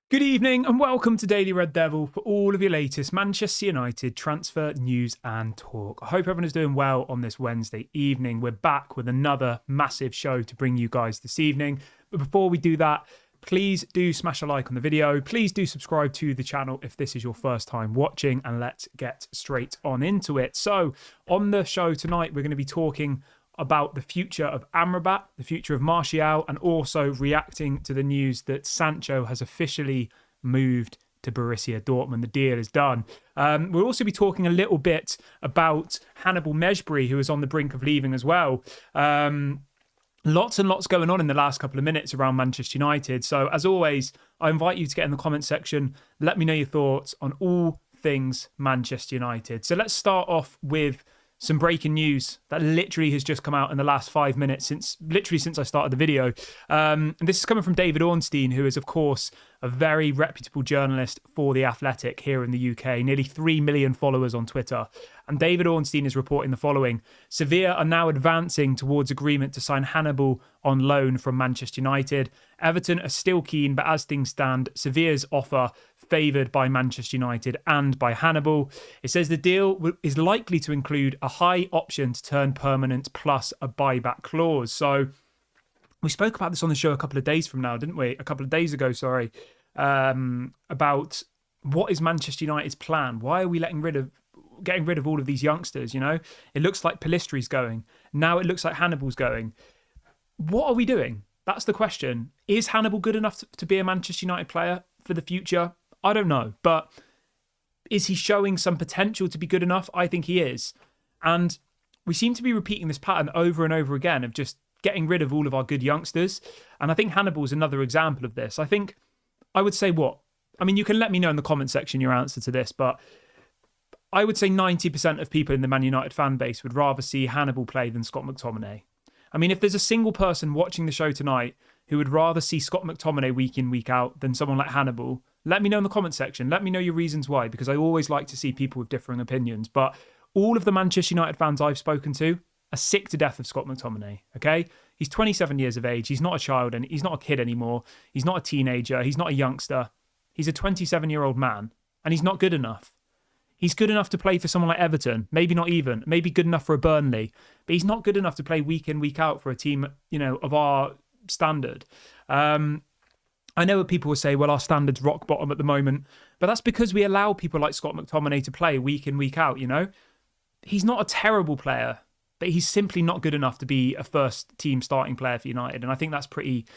Good evening and welcome to Daily Red Devil for all of your latest Manchester United transfer news and talk. I hope everyone is doing well on this Wednesday evening. We're back with another massive show to bring you guys this evening. But before we do that, please do smash a like on the video. Please do subscribe to the channel if this is your first time watching, and let's get straight on into it. So on the show tonight, we're going to be talking about the future of Amrabat, the future of Martial, and also reacting to the news that Sancho has officially moved to Borussia Dortmund. The deal is done. We'll also be talking a little bit about Hannibal Mejbri, who is on the brink of leaving as well. Lots and lots going on in the last couple of minutes around Manchester United. So as always, I invite you to get in the comment section. Let me know your thoughts on all things Manchester United. So let's start off with some breaking news that literally has just come out in the last 5 minutes, since I started the video. And this is coming from David Ornstein, who is, of course, a very reputable journalist for The Athletic here in the UK, nearly 3 million followers on Twitter. And David Ornstein is reporting the following. Sevilla are now advancing towards agreement to sign Hannibal on loan from Manchester United. Everton are still keen, but as things stand, Sevilla's offer favoured by Manchester United and by Hannibal. It says the deal is likely to include a high option to turn permanent plus a buyback clause. So we spoke about this on the show a couple of days ago, sorry, about what is Manchester United's plan? Why are we getting rid of all of these youngsters? You know, it looks like Pelistri's going. Now it looks like Hannibal's going. What are we doing? That's the question. Is Hannibal good enough to be a Manchester United player for the future? I don't know. But is he showing some potential to be good enough? I think he is. And we seem to be repeating this pattern over and over again of just getting rid of all of our good youngsters. And I think Hannibal is another example of this. I would say what? I mean, you can let me know in the comment section your answer to this, but I would say 90% of people in the Man United fan base would rather see Hannibal play than Scott McTominay. I mean, if there's a single person watching the show tonight who would rather see Scott McTominay week in, week out than someone like Hannibal, let me know in the comment section. Let me know your reasons why, because I always like to see people with differing opinions. But all of the Manchester United fans I've spoken to are sick to death of Scott McTominay, okay? He's 27 years of age. He's not a child, and he's not a kid anymore. He's not a teenager. He's not a youngster. He's a 27-year-old man, and he's not good enough. He's good enough to play for someone like Everton, maybe not even, maybe good enough for a Burnley, but he's not good enough to play week in, week out for a team, you know, of our standard. I know what people will say, well, our standard's rock bottom at the moment, but that's because we allow people like Scott McTominay to play week in, week out, you know? He's not a terrible player, but he's simply not good enough to be a first team starting player for United. And I think that's pretty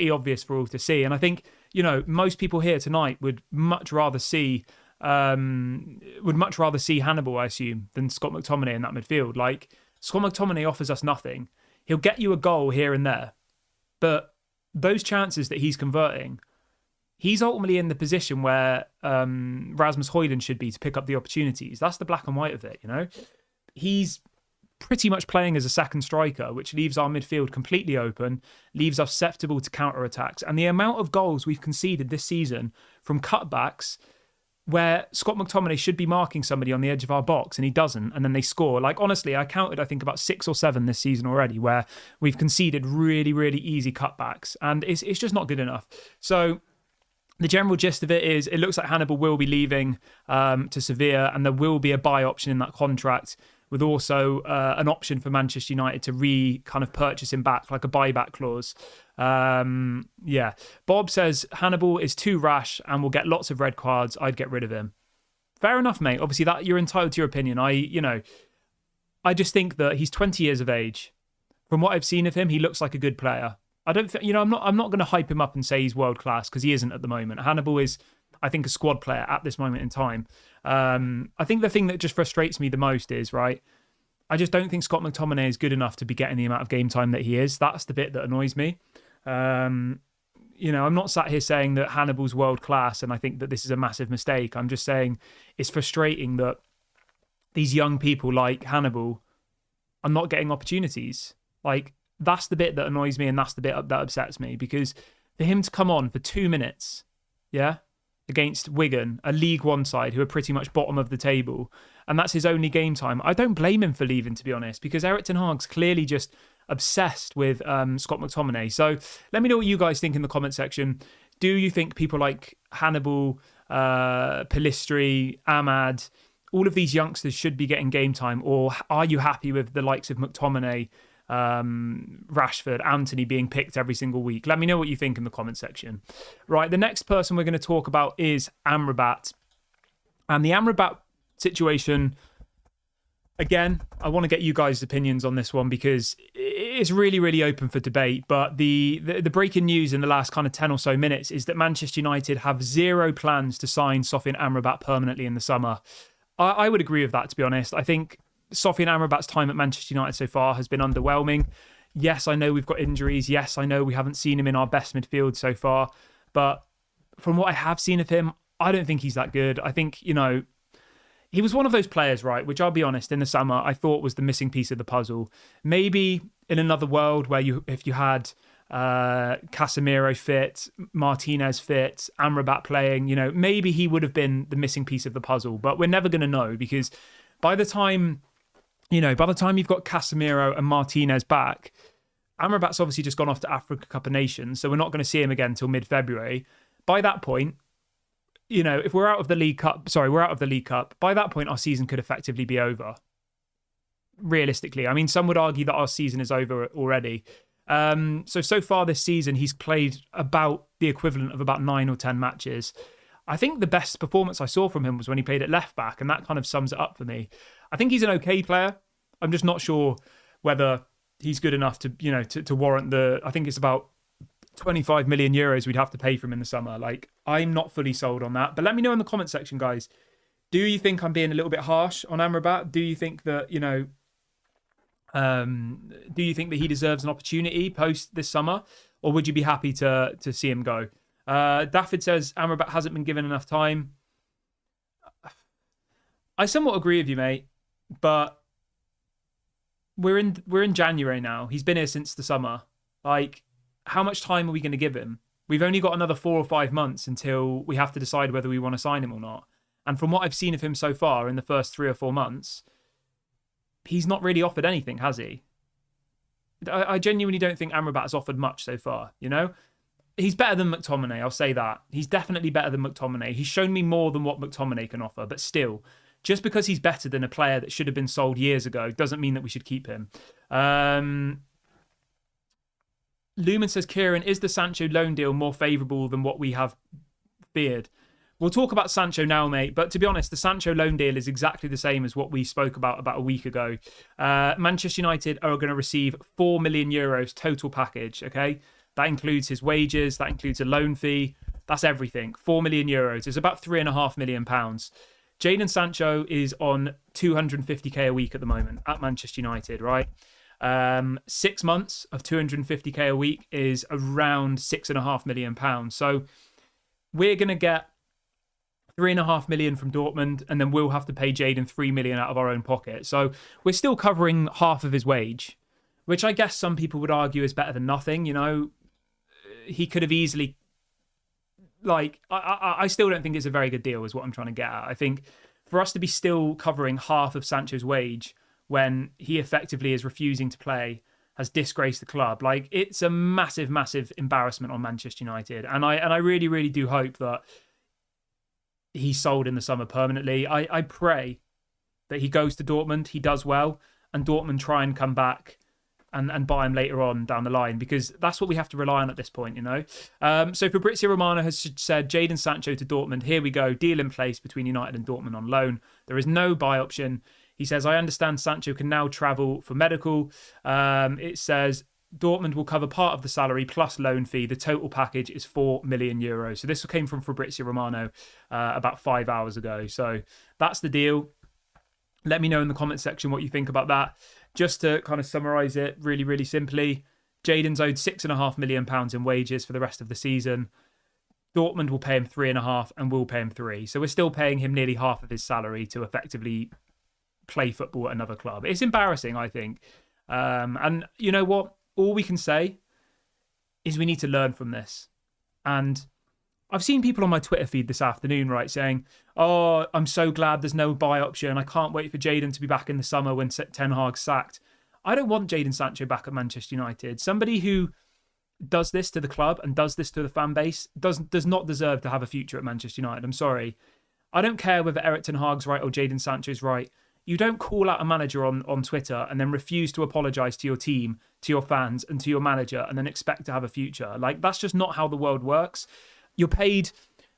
obvious for all to see. And I think, you know, most people here tonight would much rather see Hannibal, I assume, than Scott McTominay in that midfield. Like, Scott McTominay offers us nothing. He'll get you a goal here and there, but those chances that he's converting, he's ultimately in the position where Rasmus Højlund should be to pick up the opportunities. That's the black and white of it, you know? He's pretty much playing as a second striker, which leaves our midfield completely open, leaves us susceptible to counter-attacks. And the amount of goals we've conceded this season from cutbacks where Scott McTominay should be marking somebody on the edge of our box and he doesn't, and then they score. Like, honestly, I counted, I think, about 6 or 7 this season already where we've conceded really, really easy cutbacks, and it's just not good enough. So the general gist of it is it looks like Hannibal will be leaving to Sevilla, and there will be a buy option in that contract, with also an option for Manchester United to kind of purchase him back, like a buyback clause. Yeah. Bob says Hannibal is too rash and will get lots of red cards. I'd get rid of him. Fair enough, mate. Obviously, that you're entitled to your opinion. I just think that he's 20 years of age. From what I've seen of him, he looks like a good player. I'm not going to hype him up and say he's world class, because he isn't at the moment. Hannibal is, I think, a squad player at this moment in time. I think the thing that just frustrates me the most is, right, I just don't think Scott McTominay is good enough to be getting the amount of game time that he is. That's the bit that annoys me. I'm not sat here saying that Hannibal's world class and I think that this is a massive mistake. I'm just saying it's frustrating that these young people like Hannibal are not getting opportunities. Like, that's the bit that annoys me, and that's the bit that upsets me, because for him to come on for 2 minutes, yeah, against Wigan, a League One side who are pretty much bottom of the table, and that's his only game time, I don't blame him for leaving, to be honest, because Erik ten Hag's clearly just obsessed with Scott McTominay. So let me know what you guys think in the comment section. do you think people like Hannibal, Pellistri, Ahmad, all of these youngsters should be getting game time? Or are you happy with the likes of McTominay, Rashford, Anthony being picked every single week? Let me know what you think in the comment section. Right, the next person we're going to talk about is Amrabat. And the Amrabat situation, again, I want to get you guys' opinions on this one because it's really, really open for debate. But the breaking news in the last kind of 10 or so minutes is that Manchester United have zero plans to sign Sofyan Amrabat permanently in the summer. I would agree with that, to be honest. I think Sofyan Amrabat's time at Manchester United so far has been underwhelming. Yes, I know we've got injuries. Yes, I know we haven't seen him in our best midfield so far. But from what I have seen of him, I don't think he's that good. I think, he was one of those players, right, which I'll be honest, in the summer, I thought was the missing piece of the puzzle. Maybe in another world where if you had Casemiro fit, Martinez fit, Amrabat playing, maybe he would have been the missing piece of the puzzle. But we're never going to know because by the time you've got Casemiro and Martinez back, Amrabat's obviously just gone off to Africa Cup of Nations, so we're not going to see him again until mid-February. By that point, if we're out of the League Cup, by that point our season could effectively be over. Realistically, I mean, some would argue that our season is over already. So far this season, he's played about the equivalent of about 9 or 10 matches. I think the best performance I saw from him was when he played at left back, and that kind of sums it up for me. I think he's an okay player. I'm just not sure whether he's good enough to warrant I think it's about 25 million euros we'd have to pay for him in the summer. Like, I'm not fully sold on that. But let me know in the comment section, guys. Do you think I'm being a little bit harsh on Amrabat? Do you think that, do you think that he deserves an opportunity post this summer? Or would you be happy to see him go? Daffyd says Amrabat hasn't been given enough time. I somewhat agree with you, mate. But we're in January now. He's been here since the summer. Like, how much time are we going to give him? We've only got another 4 or 5 months until we have to decide whether we want to sign him or not. And from what I've seen of him so far in the first 3 or 4 months, he's not really offered anything, has he? I genuinely don't think Amrabat has offered much so far, He's better than McTominay, I'll say that. He's definitely better than McTominay. He's shown me more than what McTominay can offer, but still, just because he's better than a player that should have been sold years ago doesn't mean that we should keep him. Lumen says, Kieran, is the Sancho loan deal more favourable than what we have feared? We'll talk about Sancho now, mate. But to be honest, the Sancho loan deal is exactly the same as what we spoke about a week ago. Manchester United are going to receive 4 million euros total package, okay? That includes his wages. That includes a loan fee. That's everything. 4 million euros. It's about £3.5 million. Jadon Sancho is on 250k a week at the moment at Manchester United, right? 6 months of 250k a week is around £6.5 million. So we're going to get 3.5 million from Dortmund, and then we'll have to pay Jadon 3 million out of our own pocket. So we're still covering half of his wage, which I guess some people would argue is better than nothing. He could have easily, I still don't think it's a very good deal is what I'm trying to get at. I think for us to be still covering half of Sancho's wage when he effectively is refusing to play, has disgraced the club. Like, it's a massive, massive embarrassment on Manchester United. And I really, really do hope that he's sold in the summer permanently. I pray that he goes to Dortmund, he does well, and Dortmund try and come back and buy him later on down the line, because that's what we have to rely on at this point, So Fabrizio Romano has said, Jadon Sancho to Dortmund, here we go, deal in place between United and Dortmund on loan. There is no buy option. He says, I understand Sancho can now travel for medical. It says Dortmund will cover part of the salary plus loan fee. The total package is 4 million euros. So this came from Fabrizio Romano about 5 hours ago. So that's the deal. Let me know in the comment section what you think about that. Just to kind of summarise it really, really simply, Jadon's owed £6.5 million in wages for the rest of the season. Dortmund will pay him 3.5 and we'll pay him 3. So we're still paying him nearly half of his salary to effectively play football at another club. It's embarrassing, I think. And you know what? All we can say is we need to learn from this. And I've seen people on my Twitter feed this afternoon, right, saying, oh, I'm so glad there's no buy option. I can't wait for Jadon to be back in the summer when Ten Hag's sacked. I don't want Jadon Sancho back at Manchester United. Somebody who does this to the club and does this to the fan base does not deserve to have a future at Manchester United. I'm sorry. I don't care whether Erik ten Hag's right or Jadon Sancho's right. You don't call out a manager on Twitter and then refuse to apologise to your team, to your fans, and to your manager, and then expect to have a future. Like, that's just not how the world works. You're paid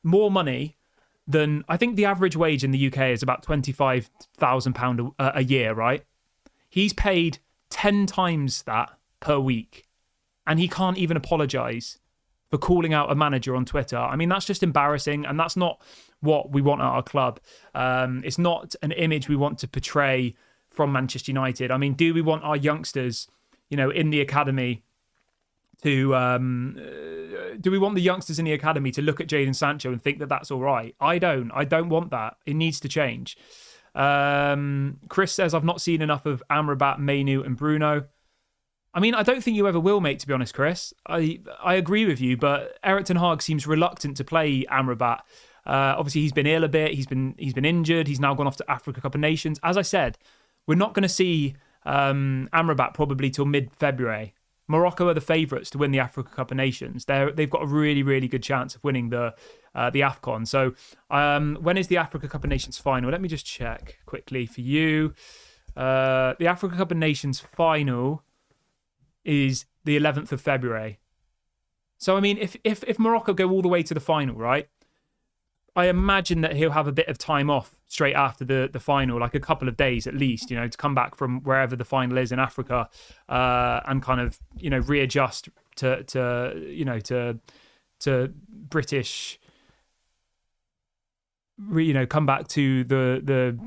more money than, I think the average wage in the UK is about £25,000 a year, right? He's paid 10 times that per week, and he can't even apologise for calling out a manager on Twitter. I mean, that's just embarrassing, and that's not what we want at our club. It's not an image we want to portray from Manchester United. I mean, do we want our youngsters, in the academy to... do we want the youngsters in the academy to look at Jadon Sancho and think that that's all right? I don't want that. It needs to change. Chris says, I've not seen enough of Amrabat, Mainu and Bruno. I mean, I don't think you ever will, mate, to be honest, Chris. I agree with you, but Erik ten Hag seems reluctant to play Amrabat. Obviously, he's been ill a bit. He's been injured. He's now gone off to Africa Cup of Nations. As I said, we're not going to see Amrabat probably till mid-February. Morocco are the favourites to win the Africa Cup of Nations. They've got a really, really good chance of winning the AFCON. So when is the Africa Cup of Nations final? Let me just check quickly for you. The Africa Cup of Nations final is the 11th of February. So, I mean, if Morocco go all the way to the final, right, I imagine that he'll have a bit of time off straight after the final, like a couple of days at least, to come back from wherever the final is in Africa and kind of, readjust to British, come back to the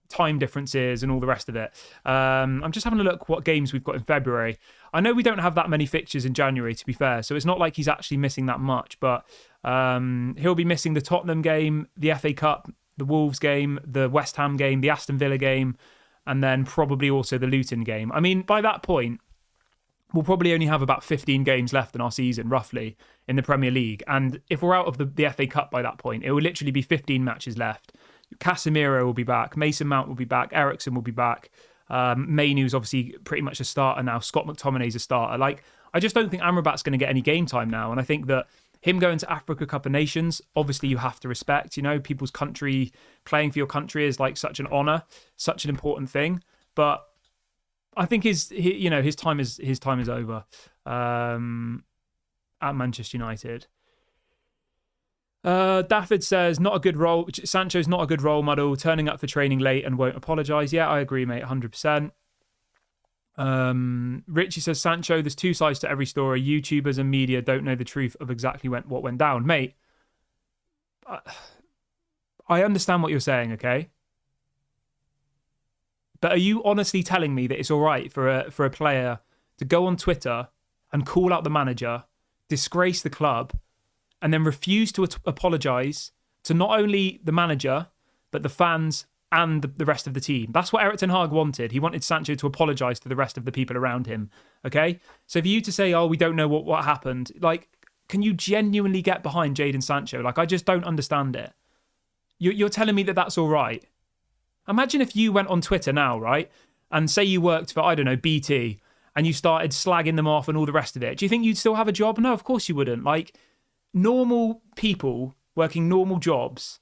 time differences and all the rest of it. I'm just having a look what games we've got in February. I know we don't have that many fixtures in January, to be fair, so it's not like he's actually missing that much, but he'll be missing the Tottenham game, the FA Cup, the Wolves game, the West Ham game, the Aston Villa game, and then probably also the Luton game. I mean, by that point, we'll probably only have about 15 games left in our season, roughly, in the Premier League. And if we're out of the FA Cup by that point, it will literally be 15 matches left. Casemiro will be back. Mason Mount will be back. Eriksen will be back. Mainu's obviously pretty much a starter now. Scott McTominay's a starter. Like, I just don't think Amrabat's going to get any game time now. And I think that him going to Africa Cup of Nations, obviously you have to respect, people's country, playing for your country is like such an honour, such an important thing. But I think his time is over at Manchester United. Dafford says, not a good role. Sancho's not a good role model, turning up for training late and won't apologise. Yeah, I agree, mate, 100%. Richie says, Sancho, there's two sides to every story. YouTubers and media don't know the truth of exactly what went down. Mate, I understand what you're saying, okay? But are you honestly telling me that it's all right for a player to go on Twitter and call out the manager, disgrace the club, and then refuse to apologise to not only the manager, but the fans and the rest of the team? That's what Erik ten Hag wanted. He wanted Sancho to apologise to the rest of the people around him, okay? So for you to say, oh, we don't know what happened, like, can you genuinely get behind Jadon Sancho? Like, I just don't understand it. You're telling me that that's all right? Imagine if you went on Twitter now, right, and say you worked for, I don't know, BT, and you started slagging them off and all the rest of it. Do you think you'd still have a job? No, of course you wouldn't. Like, normal people working normal jobs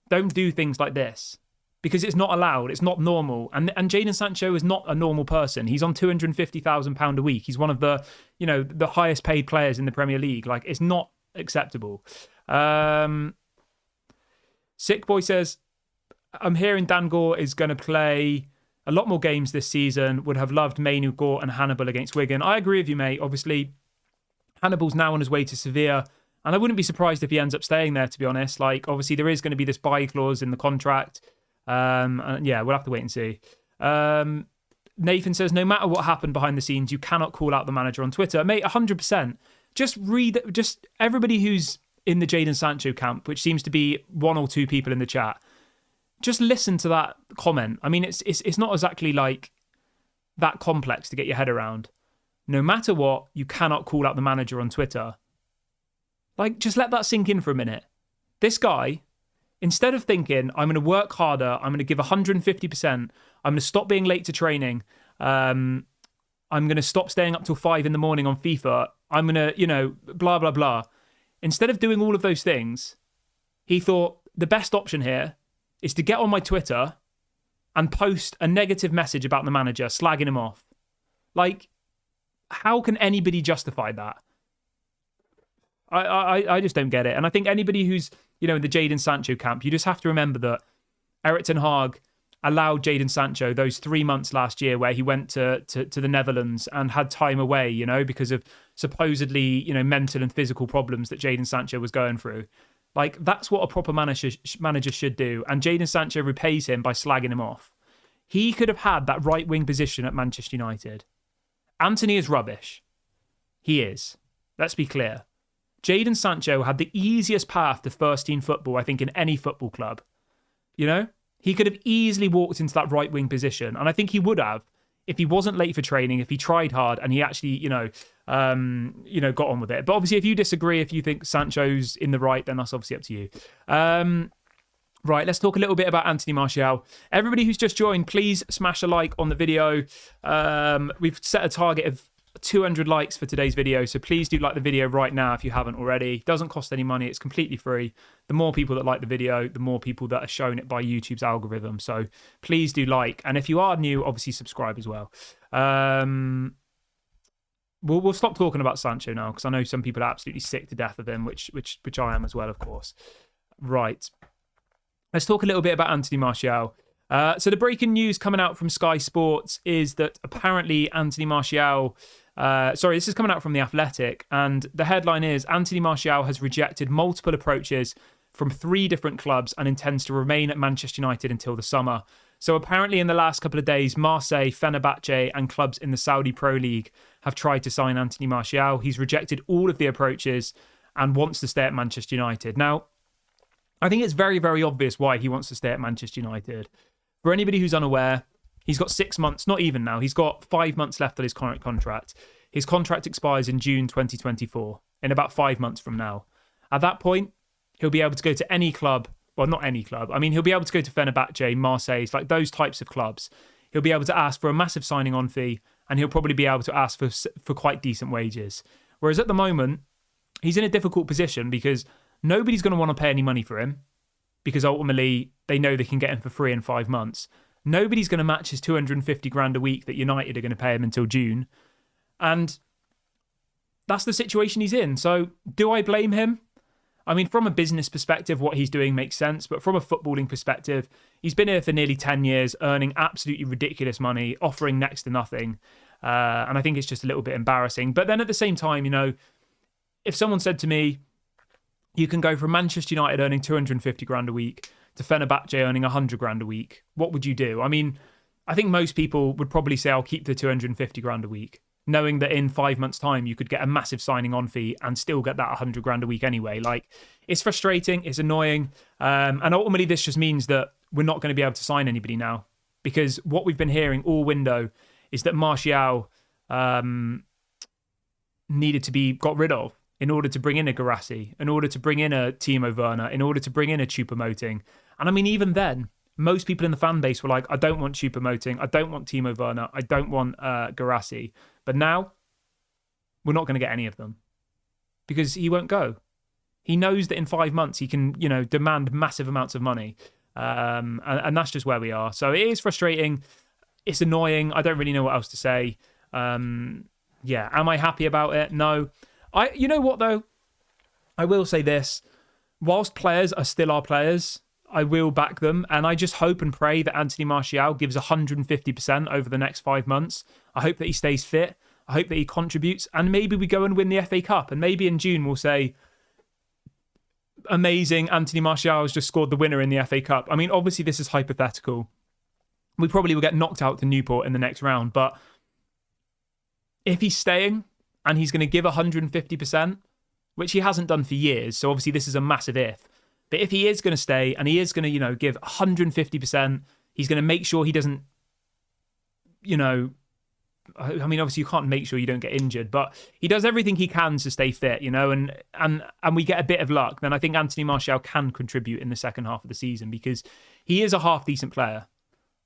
don't do things like this because it's not allowed. It's not normal. And Jadon Sancho is not a normal person. He's on £250,000 a week. He's one of the, the highest paid players in the Premier League. Like, it's not acceptable. Sick Boy says, I'm hearing Dan Gore is going to play a lot more games this season. Would have loved Mainu, Gore and Hannibal against Wigan. I agree with you, mate. Obviously, Hannibal's now on his way to Sevilla. And I wouldn't be surprised if he ends up staying there, to be honest. Like, obviously, there is going to be this buy clause in the contract. And yeah, we'll have to wait and see. Nathan says, no matter what happened behind the scenes, you cannot call out the manager on Twitter. Mate, 100%. Just everybody who's in the Jadon Sancho camp, which seems to be one or two people in the chat, just listen to that comment. I mean, it's not exactly like that complex to get your head around. No matter what, you cannot call out the manager on Twitter. Like, just let that sink in for a minute. This guy, instead of thinking, I'm going to work harder, I'm going to give 150%, I'm going to stop being late to training, I'm I'm going to stop staying up till 5 in the morning on FIFA. I'm going to, blah, blah, blah. Instead of doing all of those things, he thought the best option here is to get on my Twitter and post a negative message about the manager, slagging him off. Like, how can anybody justify that? I just don't get it. And I think anybody who's, in the Jadon Sancho camp, you just have to remember that Erik ten Hag allowed Jadon Sancho those 3 months last year where he went to the Netherlands and had time away, because of supposedly, mental and physical problems that Jadon Sancho was going through. Like, that's what a proper manager should do. And Jadon Sancho repays him by slagging him off. He could have had that right-wing position at Manchester United. Antony is rubbish. He is. Let's be clear. Jadon Sancho had the easiest path to first-team football, I think, in any football club. He could have easily walked into that right-wing position. And I think he would have if he wasn't late for training, if he tried hard and he actually, got on with it. But obviously, if you disagree, if you think Sancho's in the right, then that's obviously up to you. Right, let's talk a little bit about Anthony Martial. Everybody who's just joined, please smash a like on the video. We've set a target of 200 likes for today's video, so please do like the video right now if you haven't already. It doesn't cost any money, it's completely free. The more people that like the video, the more people that are shown it by YouTube's algorithm, so please do like. And if you are new, obviously subscribe as well. We'll stop talking about Sancho now, because I know some people are absolutely sick to death of him, which I am as well, of course. Right, let's talk a little bit about Anthony Martial. So the breaking news coming out from Sky Sports is that apparently Anthony Martial... this is coming out from The Athletic, and the headline is, Anthony Martial has rejected multiple approaches from 3 different clubs and intends to remain at Manchester United until the summer. So apparently in the last couple of days, Marseille, Fenerbahce and clubs in the Saudi Pro League have tried to sign Anthony Martial. He's rejected all of the approaches and wants to stay at Manchester United. Now, I think it's very, very obvious why he wants to stay at Manchester United. For anybody who's unaware, he's got 6 months, not even now. He's got 5 months left on his current contract. His contract expires in June 2024, in about 5 months from now. At that point, he'll be able to go to any club. Well, not any club. I mean, he'll be able to go to Fenerbahce, Marseille, like those types of clubs. He'll be able to ask for a massive signing on fee, and he'll probably be able to ask for quite decent wages. Whereas at the moment, he's in a difficult position because nobody's going to want to pay any money for him, because ultimately they know they can get him for free in 5 months. Nobody's going to match his 250 grand a week that United are going to pay him until June. And that's the situation he's in. So do I blame him? I mean, from a business perspective, what he's doing makes sense. But from a footballing perspective, he's been here for nearly 10 years, earning absolutely ridiculous money, offering next to nothing. And I think it's just a little bit embarrassing. But then at the same time, if someone said to me, you can go from Manchester United earning 250 grand a week to Fenerbahce earning 100 grand a week, what would you do? I mean, I think most people would probably say, I'll keep the 250 grand a week, knowing that in 5 months' time, you could get a massive signing on fee and still get that 100 grand a week anyway. Like, it's frustrating, it's annoying. And ultimately, this just means that we're not going to be able to sign anybody now, because what we've been hearing all window is that Martial needed to be got rid of in order to bring in a Guirassy, in order to bring in a Timo Werner, in order to bring in a Choupo-Moting. And I mean, even then, most people in the fan base were like, I don't want Choupo-Moting, I don't want Timo Werner, I don't want Guirassy. But now, we're not going to get any of them because he won't go. He knows that in 5 months he can, demand massive amounts of money. And that's just where we are. So it is frustrating. It's annoying. I don't really know what else to say. Am I happy about it? No. You know what, though? I will say this. Whilst players are still our players, I will back them. And I just hope and pray that Anthony Martial gives 150% over the next 5 months. I hope that he stays fit. I hope that he contributes. And maybe we go and win the FA Cup. And maybe in June we'll say, amazing, Anthony Martial has just scored the winner in the FA Cup. I mean, obviously this is hypothetical. We probably will get knocked out to Newport in the next round. But if he's staying and he's going to give 150%, which he hasn't done for years, so obviously this is a massive if. But if he is going to stay and he is going to, give 150%, he's going to make sure he doesn't, I mean, obviously you can't make sure you don't get injured, but he does everything he can to stay fit, and we get a bit of luck, then I think Anthony Martial can contribute in the second half of the season because he is a half-decent player.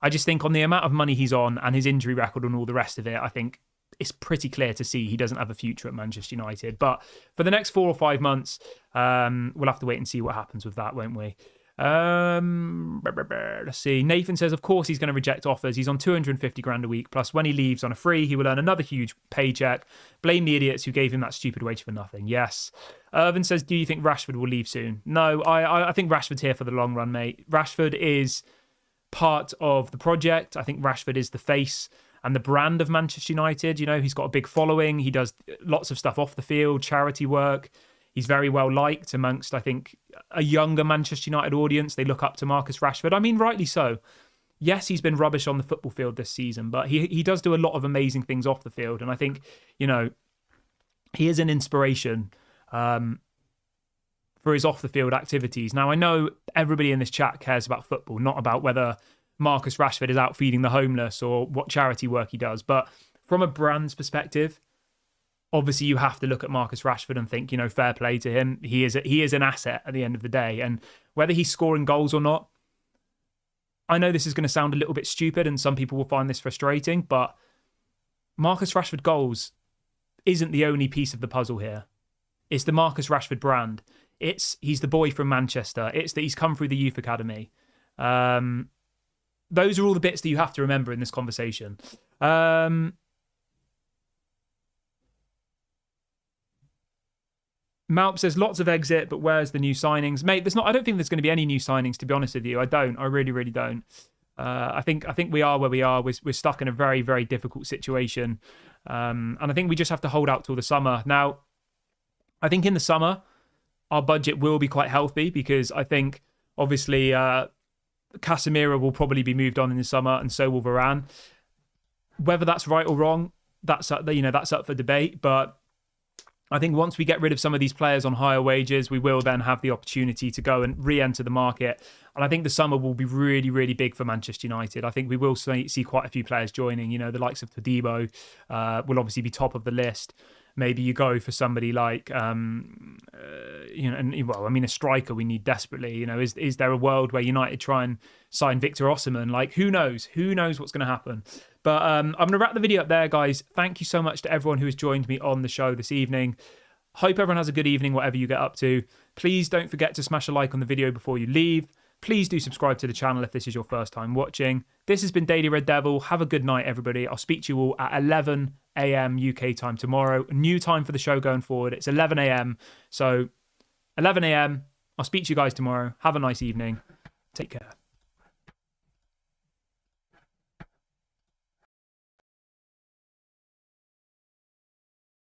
I just think on the amount of money he's on and his injury record and all the rest of it, I think it's pretty clear to see he doesn't have a future at Manchester United. But for the next 4 or 5 months, we'll have to wait and see what happens with that, won't we? Let's see. Nathan says, of course he's going to reject offers. He's on 250 grand a week. Plus, when he leaves on a free, he will earn another huge paycheck. Blame the idiots who gave him that stupid wage for nothing. Yes. Irvin says, do you think Rashford will leave soon? No, I think Rashford's here for the long run, mate. Rashford is part of the project. I think Rashford is the face and the brand of Manchester United. You know, he's got a big following. He does lots of stuff off the field, charity work. He's very well liked amongst, I think, a younger Manchester United audience. They look up to Marcus Rashford. I mean, rightly so. Yes, he's been rubbish on the football field this season, but he does do a lot of amazing things off the field. And I think, you know, he is an inspiration for his off-the-field activities. Now, I know everybody in this chat cares about football, not about whether Marcus Rashford is out feeding the homeless or what charity work he does. But from a brand's perspective, obviously you have to look at Marcus Rashford and think, you know, fair play to him. He is an asset at the end of the day. And whether he's scoring goals or not, I know this is going to sound a little bit stupid and some people will find this frustrating, but Marcus Rashford goals isn't the only piece of the puzzle here. It's the Marcus Rashford brand. He's the boy from Manchester. It's that he's come through the youth academy. Those are all the bits that you have to remember in this conversation. Maup says lots of exit, but where's the new signings, mate? I don't think there's going to be any new signings. To be honest with you, I really, really don't. I think we are where we are. We're stuck in a very, very difficult situation, and I think we just have to hold out till the summer. Now, I think in the summer our budget will be quite healthy because I think obviously Casemiro will probably be moved on in the summer, and so will Varane. Whether that's right or wrong, that's up for debate. But I think once we get rid of some of these players on higher wages, we will then have the opportunity to go and re-enter the market. And I think the summer will be really, really big for Manchester United. I think we will see quite a few players joining. You know, the likes of Todibo will obviously be top of the list. Maybe you go for somebody like, a striker we need desperately. You know, is there a world where United try and sign Victor Osimhen? Like, who knows? Who knows what's going to happen? But I'm going to wrap the video up there, guys. Thank you so much to everyone who has joined me on the show this evening. Hope everyone has a good evening, whatever you get up to. Please don't forget to smash a like on the video before you leave. Please do subscribe to the channel if this is your first time watching. This has been Daily Red Devil. Have a good night, everybody. I'll speak to you all at 11 a.m. UK time tomorrow. New time for the show going forward. It's 11 a.m. So 11 a.m. I'll speak to you guys tomorrow. Have a nice evening.